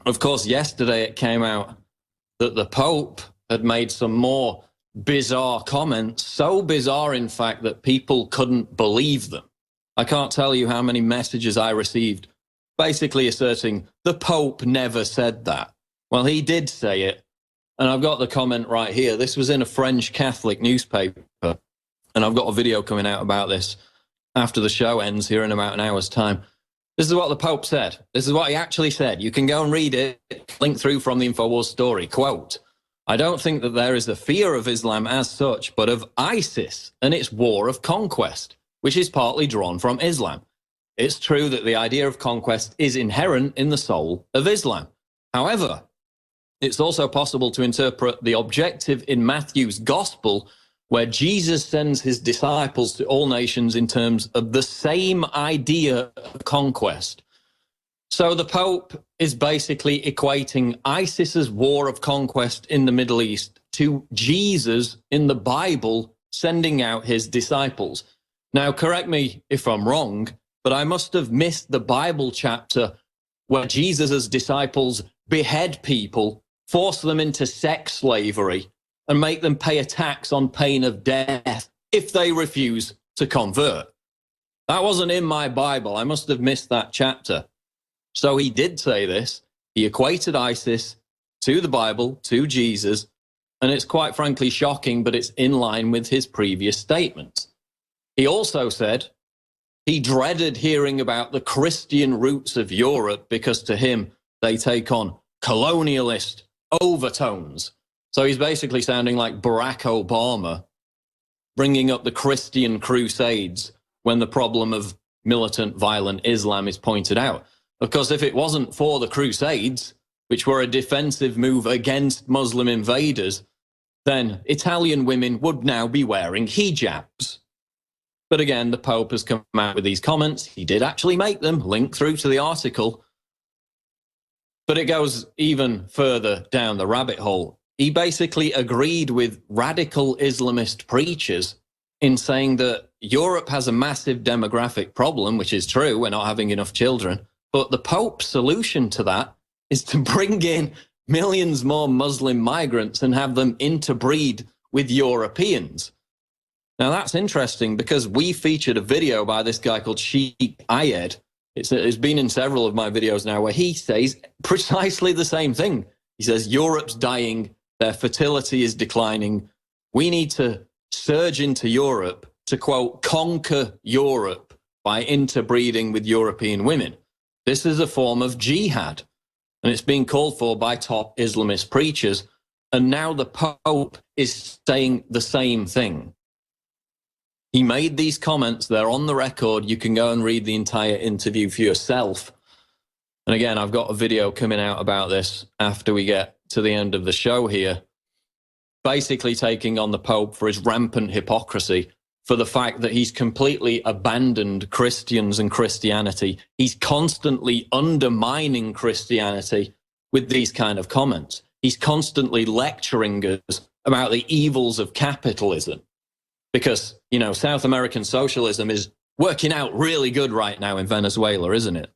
Of course, yesterday it came out that the Pope had made some more bizarre comments, so bizarre, in fact, that people couldn't believe them. I can't tell you how many messages I received basically asserting the Pope never said that. Well, he did say it, and I've got the comment right here. This was in a French Catholic newspaper, and I've got a video coming out about this after the show ends here in about an hour's time. This is what the Pope said. This is what he actually said. You can go and read it, link through from the InfoWars story. Quote, "I don't think that there is a fear of Islam as such, but of ISIS and its war of conquest, which is partly drawn from Islam. It's true that the idea of conquest is inherent in the soul of Islam. However, it's also possible to interpret the objective in Matthew's gospel, where Jesus sends his disciples to all nations in terms of the same idea of conquest." So the Pope is basically equating ISIS's war of conquest in the Middle East to Jesus in the Bible sending out his disciples. Now, correct me if I'm wrong, but I must have missed the Bible chapter where Jesus' disciples behead people, force them into sex slavery, and make them pay a tax on pain of death if they refuse to convert. That wasn't in my Bible. I must have missed that chapter. So he did say this. He equated ISIS to the Bible, to Jesus, and it's quite frankly shocking, but it's in line with his previous statements. He also said he dreaded hearing about the Christian roots of Europe because to him, they take on colonialist overtones. So he's basically sounding like Barack Obama, bringing up the Christian Crusades when the problem of militant, violent Islam is pointed out. Of course, if it wasn't for the Crusades, which were a defensive move against Muslim invaders, then Italian women would now be wearing hijabs. But again, the Pope has come out with these comments. He did actually make them, link through to the article. But it goes even further down the rabbit hole. He basically agreed with radical Islamist preachers in saying that Europe has a massive demographic problem, which is true, we're not having enough children, but the Pope's solution to that is to bring in millions more Muslim migrants and have them interbreed with Europeans. Now that's interesting because we featured a video by this guy called Sheikh Ayed. It's been in several of my videos now where he says precisely the same thing. He says Europe's dying, their fertility is declining. We need to surge into Europe to, quote, conquer Europe by interbreeding with European women. This is a form of jihad, and it's being called for by top Islamist preachers. And now the Pope is saying the same thing. He made these comments, they're on the record. You can go and read the entire interview for yourself. And again, I've got a video coming out about this after we get to the end of the show here, basically taking on the Pope for his rampant hypocrisy, for the fact that he's completely abandoned Christians and Christianity. He's constantly undermining Christianity with these kind of comments. He's constantly lecturing us about the evils of capitalism because, you know, South American socialism is working out really good right now in Venezuela, isn't it?